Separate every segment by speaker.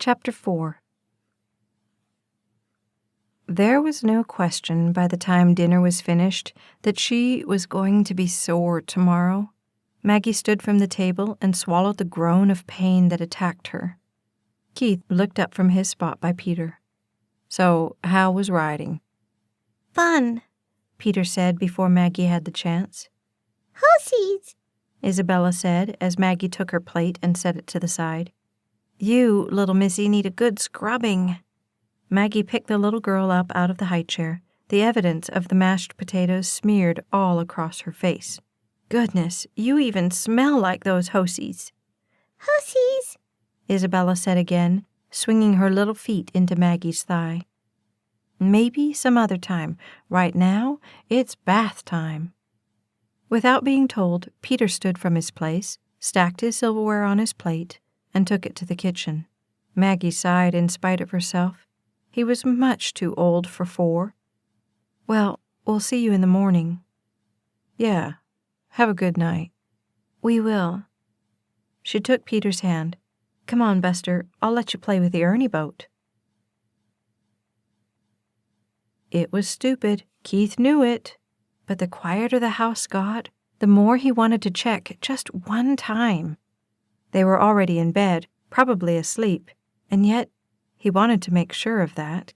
Speaker 1: Chapter 4. There was no question by the time dinner was finished that she was going to be sore tomorrow. Maggie stood from the table and swallowed the groan of pain that attacked her. Keith looked up from his spot by Peter. "So, how was riding?"
Speaker 2: "Fun,"
Speaker 1: Peter said before Maggie had the chance.
Speaker 2: "Hussies,"
Speaker 1: Isabella said as Maggie took her plate and set it to the side. "You, little missy, need a good scrubbing." Maggie picked the little girl up out of the high chair, the evidence of the mashed potatoes smeared all across her face. "Goodness, you even smell like those Hosies."
Speaker 2: "Hussies,"
Speaker 1: Isabella said again, swinging her little feet into Maggie's thigh. "Maybe some other time. Right now, it's bath time." Without being told, Peter stood from his place, stacked his silverware on his plate, and took it to the kitchen. Maggie sighed in spite of herself. He was much too old for 4. "Well, we'll see you in the morning." "Yeah. Have a good night." "We will." She took Peter's hand. "Come on, Buster. I'll let you play with the Ernie boat." It was stupid. Keith knew it. But the quieter the house got, the more he wanted to check just one time. They were already in bed, probably asleep, and yet he wanted to make sure of that.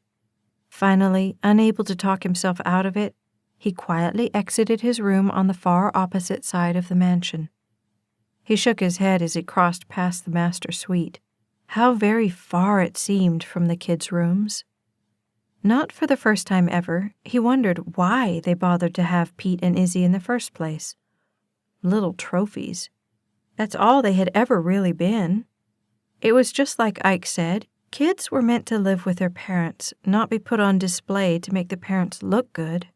Speaker 1: Finally, unable to talk himself out of it, he quietly exited his room on the far opposite side of the mansion. He shook his head as he crossed past the master suite. How very far it seemed from the kids' rooms. Not for the first time ever, he wondered why they bothered to have Pete and Izzy in the first place. Little trophies. That's all they had ever really been. It was just like Ike said, kids were meant to live with their parents, not be put on display to make the parents look good.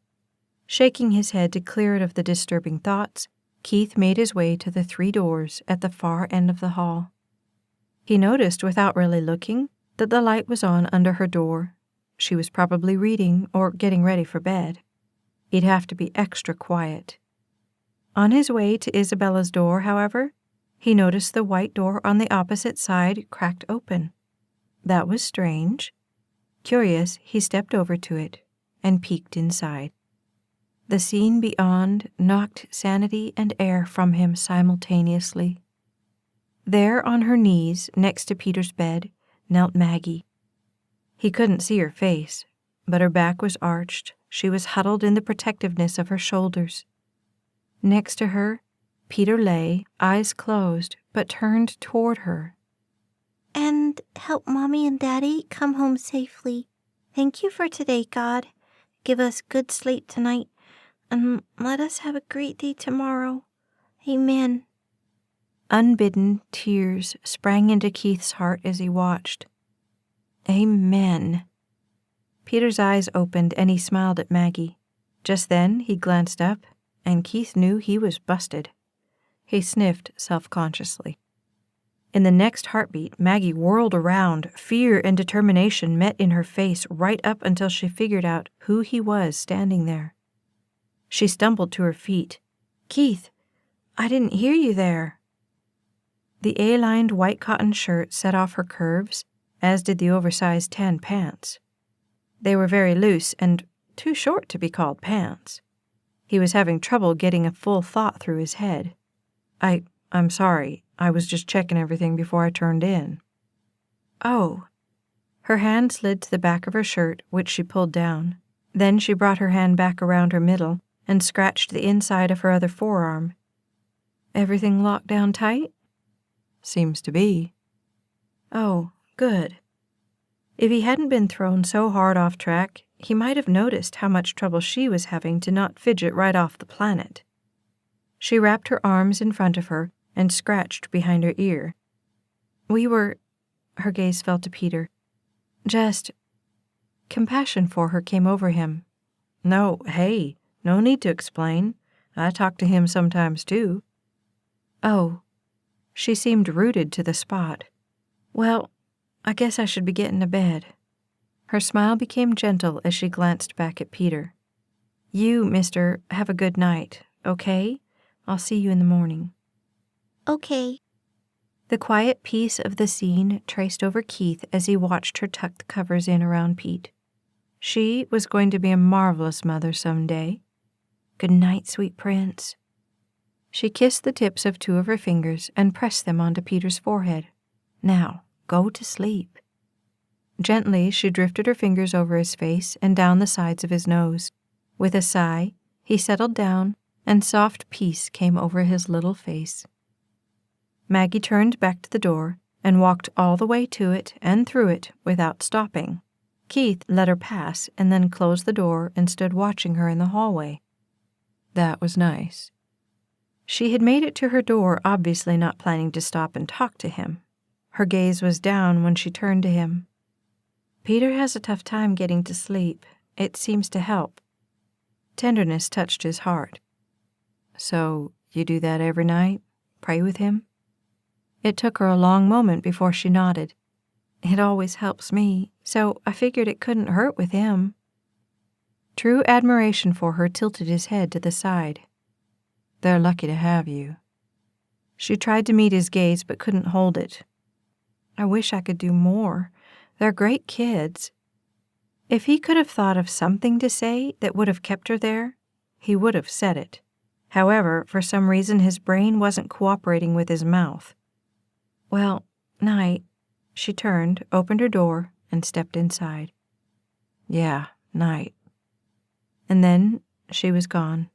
Speaker 1: Shaking his head to clear it of the disturbing thoughts, Keith made his way to the 3 doors at the far end of the hall. He noticed, without really looking, that the light was on under her door. She was probably reading or getting ready for bed. He'd have to be extra quiet. On his way to Isabella's door, however, he noticed the white door on the opposite side cracked open. That was strange. Curious, he stepped over to it and peeked inside. The scene beyond knocked sanity and air from him simultaneously. There on her knees, next to Peter's bed, knelt Maggie. He couldn't see her face, but her back was arched. She was huddled in the protectiveness of her shoulders. Next to her, Peter lay, eyes closed, but turned toward her.
Speaker 2: "And help Mommy and Daddy come home safely. Thank you for today, God. Give us good sleep tonight, and let us have a great day tomorrow. Amen."
Speaker 1: Unbidden tears sprang into Keith's heart as he watched. Amen. Peter's eyes opened and he smiled at Maggie. Just then he glanced up, and Keith knew he was busted. He sniffed self-consciously. In the next heartbeat, Maggie whirled around. Fear and determination met in her face right up until she figured out who he was standing there. She stumbled to her feet. "Keith, I didn't hear you there." The A-lined white cotton shirt set off her curves, as did the oversized tan pants. They were very loose and too short to be called pants. He was having trouble getting a full thought through his head. I'm sorry. I was just checking everything before I turned in." "Oh." Her hand slid to the back of her shirt, which she pulled down. Then she brought her hand back around her middle and scratched the inside of her other forearm. "Everything locked down tight?" "Seems to be." "Oh, good." If he hadn't been thrown so hard off track, he might have noticed how much trouble she was having to not fidget right off the planet. She wrapped her arms in front of her and scratched behind her ear. Her gaze fell to Peter. "Just..." Compassion for her came over him. "No, hey, no need to explain. I talk to him sometimes too." "Oh." She seemed rooted to the spot. "Well, I guess I should be getting to bed." Her smile became gentle as she glanced back at Peter. "You, mister, have a good night, okay? I'll see you in the morning."
Speaker 2: "Okay."
Speaker 1: The quiet peace of the scene traced over Keith as he watched her tuck the covers in around Pete. She was going to be a marvelous mother someday. Good night, sweet prince. She kissed the tips of 2 of her fingers and pressed them onto Peter's forehead. Now, go to sleep. Gently, she drifted her fingers over his face and down the sides of his nose. With a sigh, he settled down, and soft peace came over his little face. Maggie turned back to the door and walked all the way to it and through it without stopping. Keith let her pass and then closed the door and stood watching her in the hallway. That was nice. She had made it to her door, obviously not planning to stop and talk to him. Her gaze was down when she turned to him. Peter has a tough time getting to sleep. It seems to help. Tenderness touched his heart. So, you do that every night? Pray with him? It took her a long moment before she nodded. It always helps me, so I figured it couldn't hurt with him. True admiration for her tilted his head to the side. They're lucky to have you. She tried to meet his gaze but couldn't hold it. I wish I could do more. They're great kids. If he could have thought of something to say that would have kept her there, he would have said it. However, for some reason his brain wasn't cooperating with his mouth. Well, night. She turned, opened her door, and stepped inside. Yeah, night. And then she was gone.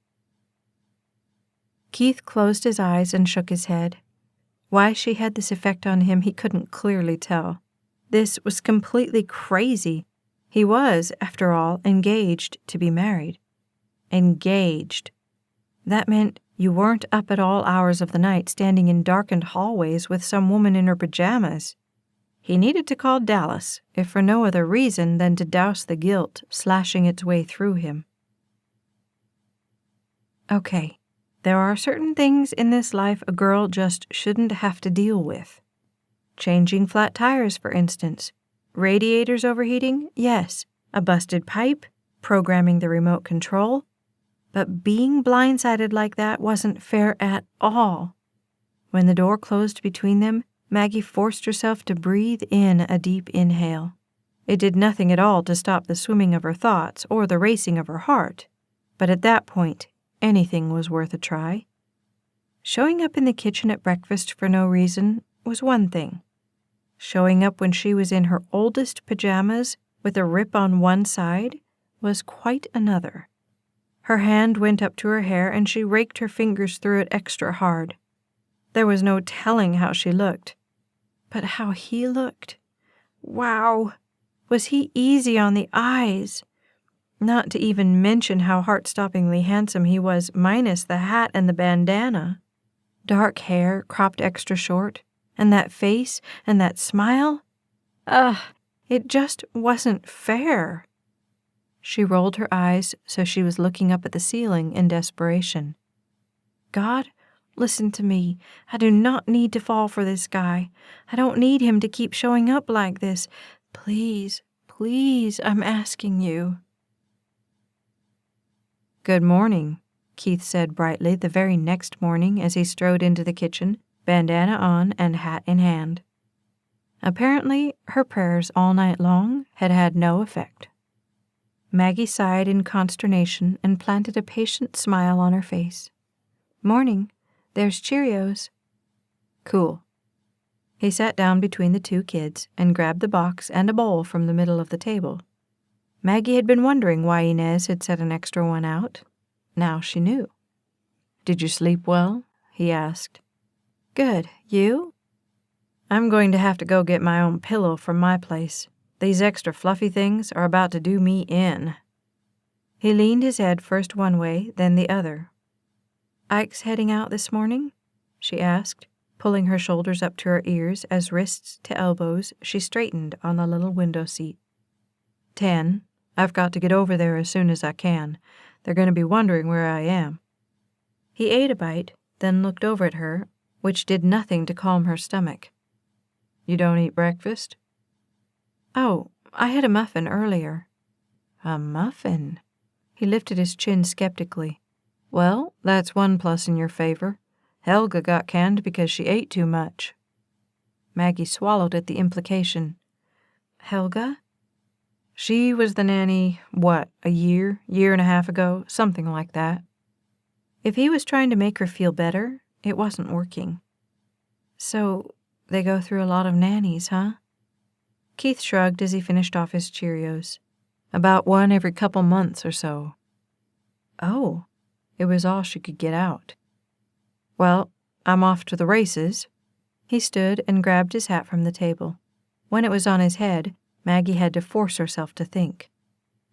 Speaker 1: Keith closed his eyes and shook his head. Why she had this effect on him he couldn't clearly tell. This was completely crazy. He was, after all, engaged to be married. Engaged. That meant you weren't up at all hours of the night standing in darkened hallways with some woman in her pajamas. He needed to call Dallas, if for no other reason than to douse the guilt slashing its way through him. Okay, there are certain things in this life a girl just shouldn't have to deal with. Changing flat tires, for instance. Radiators overheating? Yes. A busted pipe? Programming the remote control? But being blindsided like that wasn't fair at all. When the door closed between them, Maggie forced herself to breathe in a deep inhale. It did nothing at all to stop the swimming of her thoughts or the racing of her heart. But at that point, anything was worth a try. Showing up in the kitchen at breakfast for no reason was one thing. Showing up when she was in her oldest pajamas with a rip on one side was quite another. Her hand went up to her hair and she raked her fingers through it extra hard. There was no telling how she looked. But how he looked. Wow! Was he easy on the eyes? Not to even mention how heart-stoppingly handsome he was minus the hat and the bandana. Dark hair cropped extra short, and that face and that smile? It just wasn't fair. She rolled her eyes so she was looking up at the ceiling in desperation. God, listen to me. I do not need to fall for this guy. I don't need him to keep showing up like this. Please, please, I'm asking you. Good morning, Keith said brightly the very next morning as he strode into the kitchen, bandana on and hat in hand. Apparently, her prayers all night long had had no effect. Maggie sighed in consternation and planted a patient smile on her face. Morning. There's Cheerios. Cool. He sat down between the 2 kids and grabbed the box and a bowl from the middle of the table. Maggie had been wondering why Inez had set an extra one out. Now she knew. Did you sleep well? He asked. Good. You? I'm going to have to go get my own pillow from my place. These extra fluffy things are about to do me in. He leaned his head first one way, then the other. Ike's heading out this morning? She asked, pulling her shoulders up to her ears as wrists to elbows she straightened on the little window seat. 10. I've got to get over there as soon as I can. They're going to be wondering where I am. He ate a bite, then looked over at her, which did nothing to calm her stomach. You don't eat breakfast? Oh, I had a muffin earlier. A muffin? He lifted his chin skeptically. Well, that's one plus in your favor. Helga got canned because she ate too much. Maggie swallowed at the implication. Helga? She was the nanny, a year and a half ago, something like that. If he was trying to make her feel better, it wasn't working. So, they go through a lot of nannies, huh? Keith shrugged as he finished off his Cheerios. About one every couple months or so. Oh, it was all she could get out. Well, I'm off to the races. He stood and grabbed his hat from the table. When it was on his head, Maggie had to force herself to think.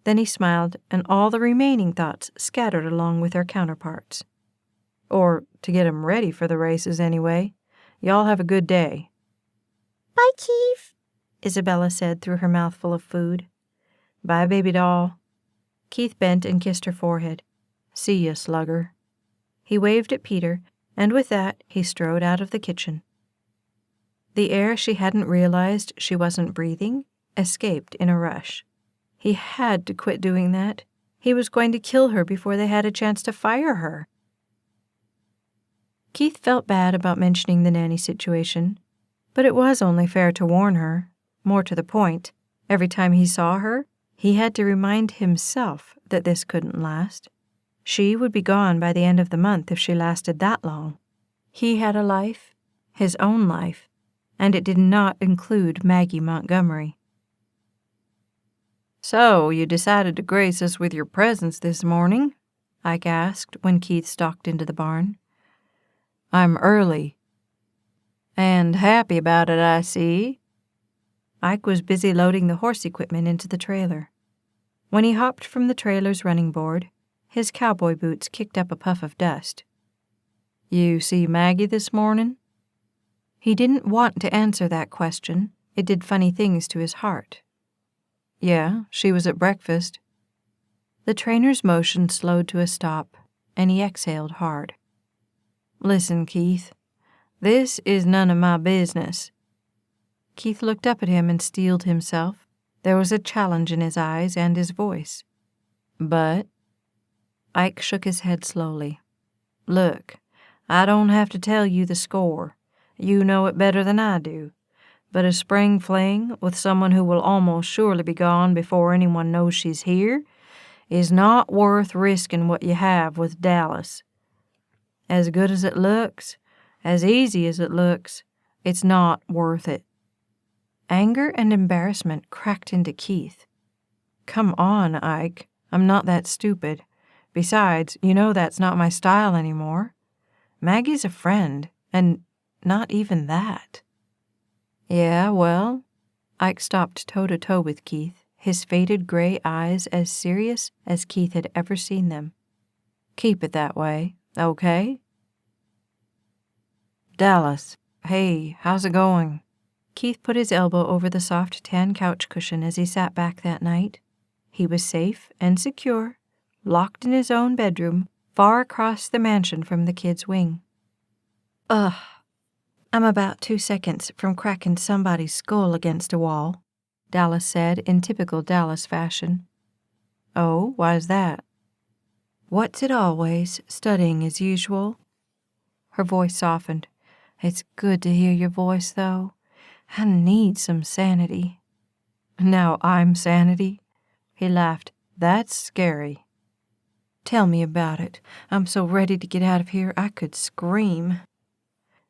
Speaker 1: Then he smiled, and all the remaining thoughts scattered along with their counterparts. Or to get 'em ready for the races anyway. Y'all have a good day.
Speaker 2: Bye, Keith,
Speaker 1: Isabella said through her mouthful of food. Bye, baby doll. Keith bent and kissed her forehead. See ya, slugger. He waved at Peter, and with that he strode out of the kitchen. The air she hadn't realized she wasn't breathing escaped in a rush. He had to quit doing that. He was going to kill her before they had a chance to fire her. Keith felt bad about mentioning the nanny situation, but it was only fair to warn her. More to the point, every time he saw her, he had to remind himself that this couldn't last. She would be gone by the end of the month if she lasted that long. He had a life, his own life, and it did not include Maggie Montgomery. So, you decided to grace us with your presence this morning? Ike asked when Keith stalked into the barn. I'm early. And happy about it, I see. Ike was busy loading the horse equipment into the trailer. When he hopped from the trailer's running board, his cowboy boots kicked up a puff of dust. You see Maggie this morning? He didn't want to answer that question. It did funny things to his heart. Yeah, she was at breakfast. The trainer's motion slowed to a stop, and he exhaled hard. Listen, Keith, this is none of my business. Keith looked up at him and steeled himself. There was a challenge in his eyes and his voice. But Ike shook his head slowly. Look, I don't have to tell you the score. You know it better than I do. But a spring fling with someone who will almost surely be gone before anyone knows she's here is not worth risking what you have with Dallas. As good as it looks, as easy as it looks, it's not worth it. Anger and embarrassment cracked into Keith. Come on, Ike. I'm not that stupid. Besides, you know that's not my style anymore. Maggie's a friend, and not even that. Yeah, well, Ike stopped toe-to-toe with Keith, his faded gray eyes as serious as Keith had ever seen them. Keep it that way, okay? Dallas, hey, how's it going? Keith put his elbow over the soft tan couch cushion as he sat back that night. He was safe and secure, locked in his own bedroom, far across the mansion from the kids' wing. Ugh, I'm about 2 seconds from cracking somebody's skull against a wall, Dallas said in typical Dallas fashion. Oh, why's that? What's it always, studying as usual? Her voice softened. It's good to hear your voice, though. I need some sanity. Now I'm sanity? He laughed. That's scary. Tell me about it. I'm so ready to get out of here I could scream.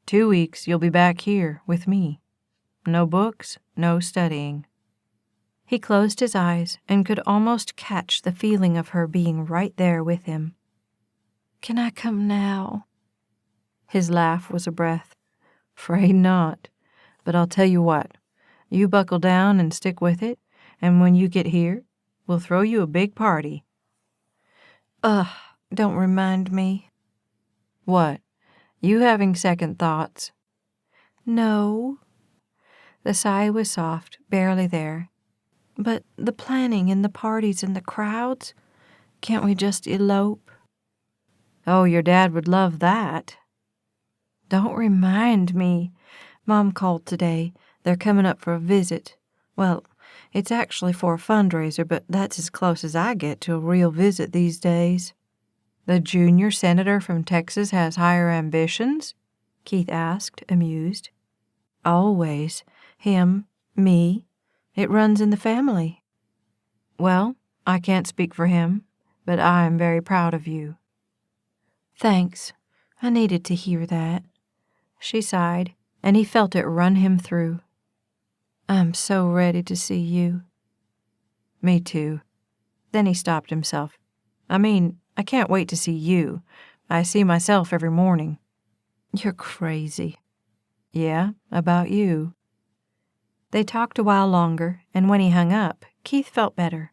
Speaker 1: 2 weeks you'll be back here with me. No books, no studying. He closed his eyes and could almost catch the feeling of her being right there with him. Can I come now? His laugh was a breath. Afraid not. But I'll tell you what. You buckle down and stick with it, and when you get here, we'll throw you a big party. Ugh, don't remind me. What? You having second thoughts? No. The sigh was soft, barely there. But the planning and the parties and the crowds, can't we just elope? Oh, your dad would love that. Don't remind me. Mom called today. They're coming up for a visit. Well, it's actually for a fundraiser, but that's as close as I get to a real visit these days. The junior senator from Texas has higher ambitions? Keith asked, amused. Always. Him, me. It runs in the family. Well, I can't speak for him, but I am very proud of you. Thanks. I needed to hear that. She sighed, and he felt it run him through. I'm so ready to see you. Me too. Then he stopped himself. I mean, I can't wait to see you. I see myself every morning. You're crazy. Yeah, about you. They talked a while longer, and when he hung up, Keith felt better.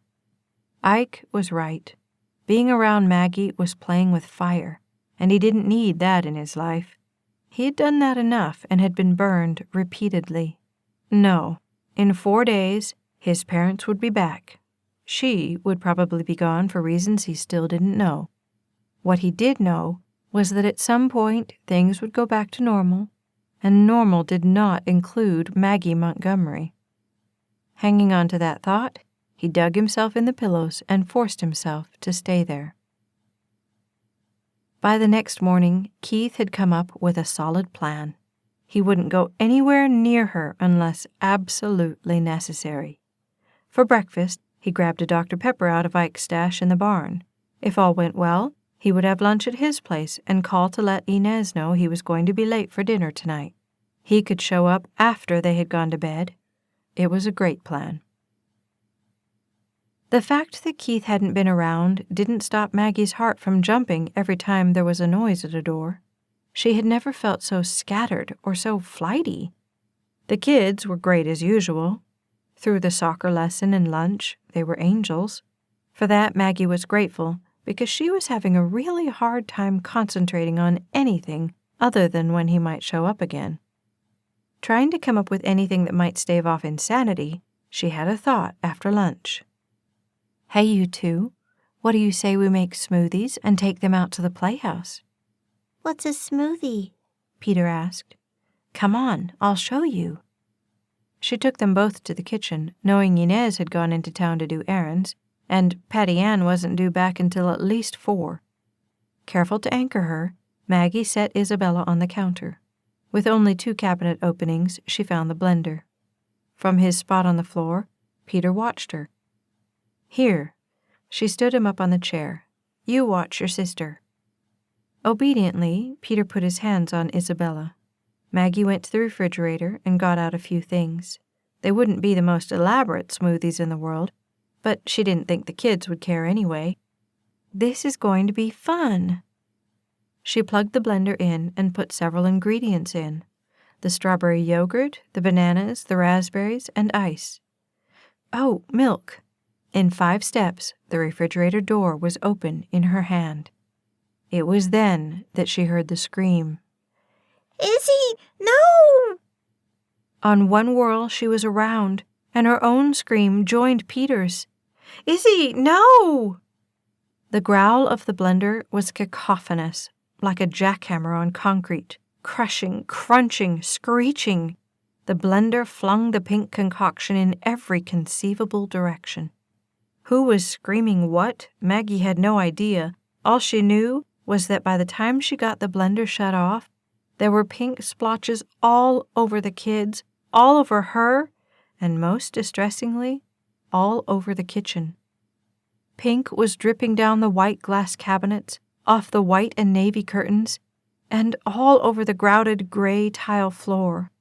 Speaker 1: Ike was right. Being around Maggie was playing with fire, and he didn't need that in his life. He had done that enough and had been burned repeatedly. No, in 4 days, his parents would be back. She would probably be gone for reasons he still didn't know. What he did know was that at some point things would go back to normal, and normal did not include Maggie Montgomery. Hanging on to that thought, he dug himself in the pillows and forced himself to stay there. By the next morning, Keith had come up with a solid plan. He wouldn't go anywhere near her unless absolutely necessary. For breakfast, he grabbed a Dr. Pepper out of Ike's stash in the barn. If all went well, he would have lunch at his place and call to let Inez know he was going to be late for dinner tonight. He could show up after they had gone to bed. It was a great plan. The fact that Keith hadn't been around didn't stop Maggie's heart from jumping every time there was a noise at a door. She had never felt so scattered or so flighty. The kids were great as usual. Through the soccer lesson and lunch, they were angels. For that, Maggie was grateful, because she was having a really hard time concentrating on anything other than when he might show up again. Trying to come up with anything that might stave off insanity, she had a thought after lunch. Hey, you two, what do you say we make smoothies and take them out to the playhouse?
Speaker 2: What's a smoothie?
Speaker 1: Peter asked. Come on, I'll show you. She took them both to the kitchen, knowing Inez had gone into town to do errands, and Patty Ann wasn't due back until at least 4. Careful to anchor her, Maggie set Isabella on the counter. With only 2 cabinet openings, she found the blender. From his spot on the floor, Peter watched her. Here. She stood him up on the chair. You watch your sister. Obediently, Peter put his hands on Isabella. Maggie went to the refrigerator and got out a few things. They wouldn't be the most elaborate smoothies in the world, but she didn't think the kids would care anyway. This is going to be fun. She plugged the blender in and put several ingredients in: the strawberry yogurt, the bananas, the raspberries, and ice. Oh, milk. In 5 steps, the refrigerator door was open in her hand. It was then that she heard the scream.
Speaker 2: Izzy, no!
Speaker 1: On one whirl, she was around, and her own scream joined Peter's. Izzy, no! The growl of the blender was cacophonous, like a jackhammer on concrete, crushing, crunching, screeching. The blender flung the pink concoction in every conceivable direction. Who was screaming what, Maggie had no idea. All she knew was that by the time she got the blender shut off, there were pink splotches all over the kids, all over her, and most distressingly, all over the kitchen. Pink was dripping down the white glass cabinets, off the white and navy curtains, and all over the grouted gray tile floor.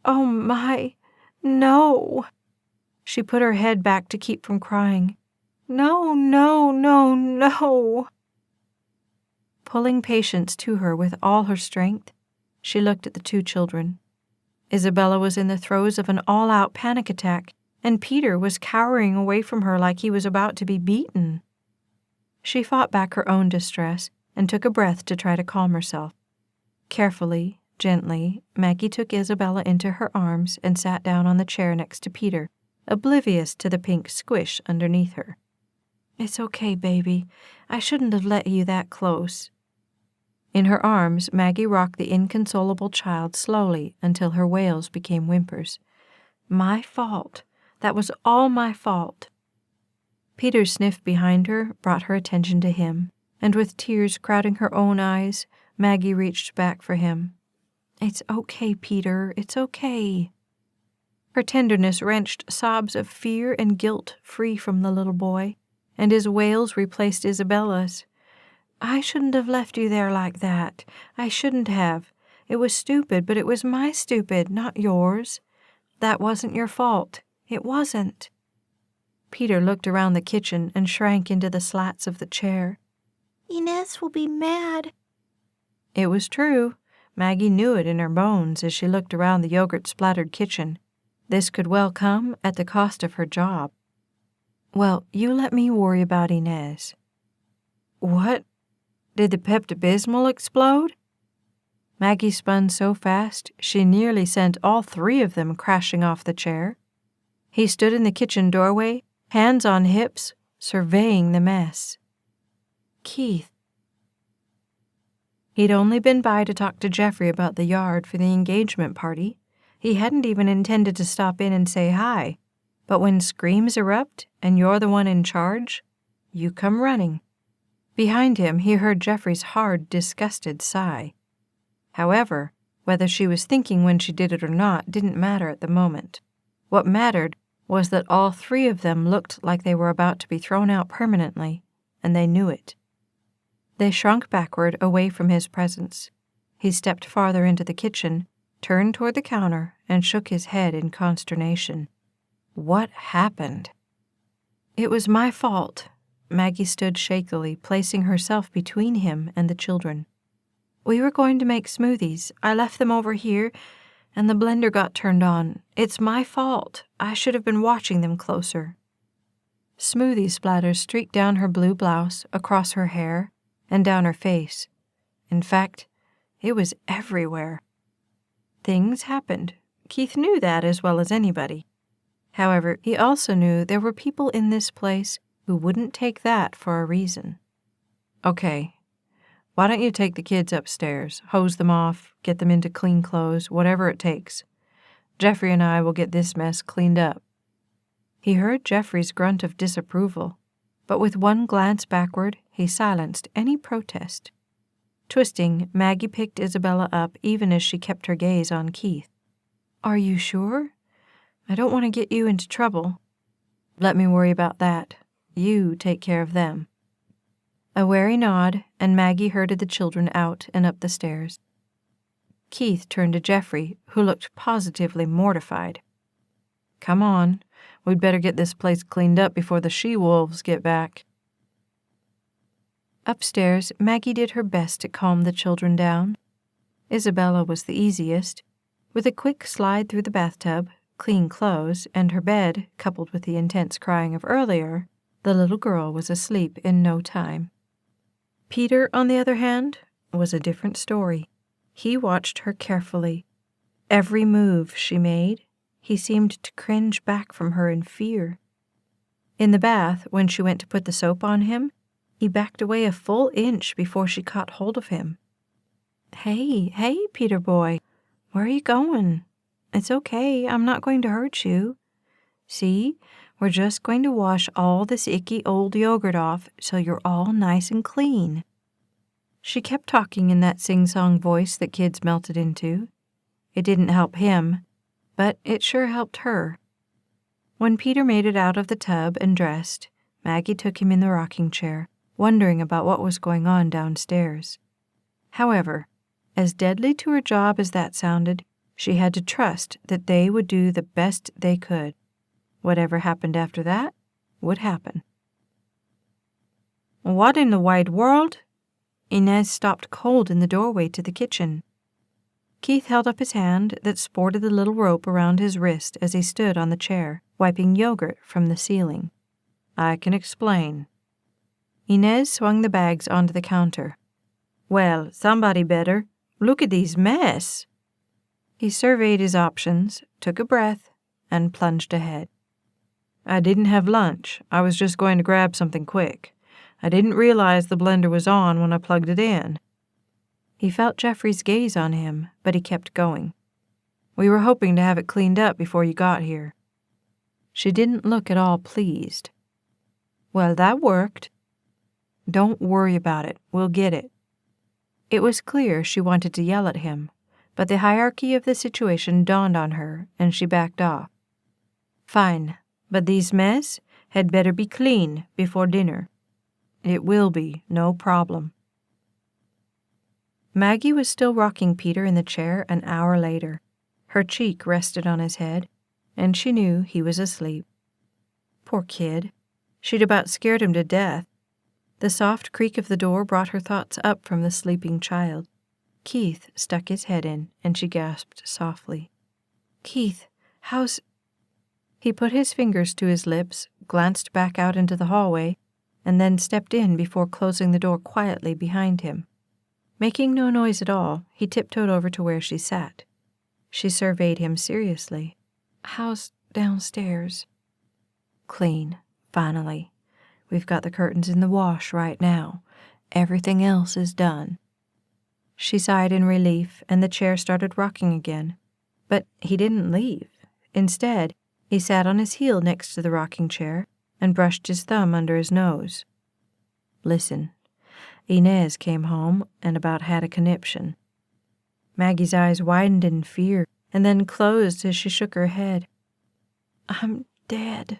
Speaker 1: Oh my, no! She put her head back to keep from crying. No, no, no, no! Pulling Patience to her with all her strength, she looked at the 2 children. Isabella was in the throes of an all-out panic attack, and Peter was cowering away from her like he was about to be beaten. She fought back her own distress and took a breath to try to calm herself. Carefully, gently, Maggie took Isabella into her arms and sat down on the chair next to Peter, oblivious to the pink squish underneath her. It's okay, baby. I shouldn't have let you that close. In her arms, Maggie rocked the inconsolable child slowly until her wails became whimpers. My fault. That was all my fault. Peter's sniff behind her brought her attention to him, and with tears crowding her own eyes, Maggie reached back for him. It's okay, Peter. It's okay. Her tenderness wrenched sobs of fear and guilt free from the little boy, and his wails replaced Isabella's. I shouldn't have left you there like that. I shouldn't have. It was stupid, but it was my stupid, not yours. That wasn't your fault. It wasn't. Peter looked around the kitchen and shrank into the slats of the chair.
Speaker 2: Inez will be mad.
Speaker 1: It was true. Maggie knew it in her bones as she looked around the yogurt-splattered kitchen. This could well come at the cost of her job. Well, you let me worry about Inez. What? Did the Pepto-Bismol explode? Maggie spun so fast she nearly sent all three of them crashing off the chair. He stood in the kitchen doorway, hands on hips, surveying the mess. Keith. He'd only been by to talk to Jeffrey about the yard for the engagement party. He hadn't even intended to stop in and say hi. But when screams erupt and you're the one in charge, you come running. Behind him, he heard Jeffrey's hard, disgusted sigh. However, whether she was thinking when she did it or not didn't matter at the moment. What mattered was that all three of them looked like they were about to be thrown out permanently, and they knew it. They shrunk backward away from his presence. He stepped farther into the kitchen, turned toward the counter, and shook his head in consternation. What happened? It was my fault. Maggie stood shakily, placing herself between him and the children. We were going to make smoothies. I left them over here, and the blender got turned on. It's my fault. I should have been watching them closer. Smoothie splatters streaked down her blue blouse, across her hair, and down her face. In fact, it was everywhere. Things happened. Keith knew that as well as anybody. However, he also knew there were people in this place who wouldn't take that for a reason. Okay, why don't you take the kids upstairs, hose them off, get them into clean clothes, whatever it takes. Jeffrey and I will get this mess cleaned up. He heard Jeffrey's grunt of disapproval, but with one glance backward, he silenced any protest. Twisting, Maggie picked Isabella up even as she kept her gaze on Keith. Are you sure? I don't want to get you into trouble. Let me worry about that. You take care of them. A wary nod, and Maggie herded the children out and up the stairs. Keith turned to Jeffrey, who looked positively mortified. Come on, we'd better get this place cleaned up before the she-wolves get back. Upstairs, Maggie did her best to calm the children down. Isabella was the easiest. With a quick slide through the bathtub, clean clothes, and her bed, coupled with the intense crying of earlier, the little girl was asleep in no time. Peter, on the other hand, was a different story. He watched her carefully. Every move she made, he seemed to cringe back from her in fear. In the bath, when she went to put the soap on him, he backed away a full inch before she caught hold of him. Hey, Peter boy, where are you going? It's okay, I'm not going to hurt you. See, we're just going to wash all this icky old yogurt off so you're all nice and clean. She kept talking in that sing-song voice that kids melted into. It didn't help him, but it sure helped her. When Peter made it out of the tub and dressed, Maggie took him in the rocking chair, wondering about what was going on downstairs. However, as deadly to her job as that sounded, she had to trust that they would do the best they could. Whatever happened after that would happen. What in the wide world? Inez stopped cold in the doorway to the kitchen. Keith held up his hand that sported the little rope around his wrist as he stood on the chair, wiping yogurt from the ceiling. I can explain. Inez swung the bags onto the counter. Well, somebody better. Look at these mess. He surveyed his options, took a breath, and plunged ahead. I didn't have lunch. I was just going to grab something quick. I didn't realize the blender was on when I plugged it in. He felt Jeffrey's gaze on him, but he kept going. We were hoping to have it cleaned up before you got here. She didn't look at all pleased. Well, that worked. Don't worry about it. We'll get it. It was clear she wanted to yell at him, but the hierarchy of the situation dawned on her, and she backed off. Fine, but these mess had better be clean before dinner. It will be, no problem. Maggie was still rocking Peter in the chair an hour later. Her cheek rested on his head, and she knew he was asleep. Poor kid. She'd about scared him to death. The soft creak of the door brought her thoughts up from the sleeping child. Keith stuck his head in, and she gasped softly. "Keith, how's—" He put his fingers to his lips, glanced back out into the hallway, and then stepped in before closing the door quietly behind him. Making no noise at all, he tiptoed over to where she sat. She surveyed him seriously. "How's downstairs?" "Clean, finally. We've got the curtains in the wash right now. Everything else is done." She sighed in relief, and the chair started rocking again. But he didn't leave. Instead, he sat on his heel next to the rocking chair and brushed his thumb under his nose. "Listen, Inez came home and about had a conniption." Maggie's eyes widened in fear and then closed as she shook her head. "I'm dead."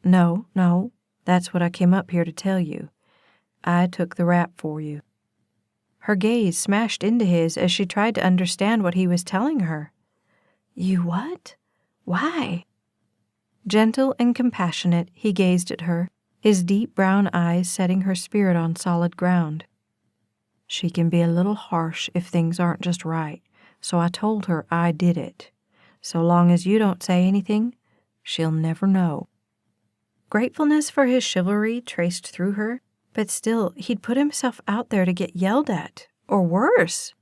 Speaker 1: No, that's what I came up here to tell you. I took the rap for you." Her gaze smashed into his as she tried to understand what he was telling her. "You what? Why?" Gentle and compassionate, he gazed at her, his deep brown eyes setting her spirit on solid ground. "She can be a little harsh if things aren't just right, so I told her I did it. So long as you don't say anything, she'll never know." Gratefulness for his chivalry traced through her, but still, he'd put himself out there to get yelled at, or worse.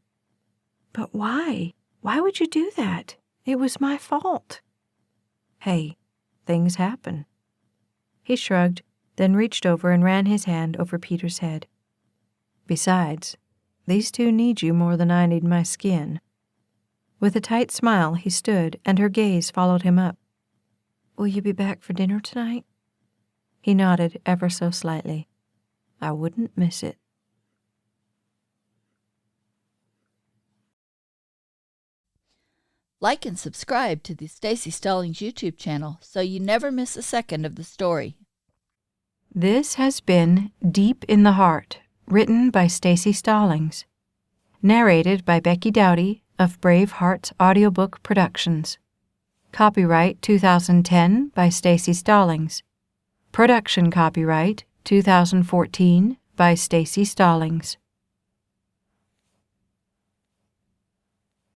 Speaker 1: "But why? Why would you do that? It was my fault." "Hey, things happen." He shrugged, then reached over and ran his hand over Peter's head. "Besides, these two need you more than I need my skin." With a tight smile, he stood, and her gaze followed him up. "Will you be back for dinner tonight?" He nodded ever so slightly. "I wouldn't miss it."
Speaker 3: Like and subscribe to the Staci Stallings YouTube channel so you never miss a second of the story.
Speaker 1: This has been Deep in the Heart, written by Staci Stallings. Narrated by Becky Dowdy of Brave Hearts Audiobook Productions. Copyright 2010 by Staci Stallings. Production copyright 2014 by Staci Stallings.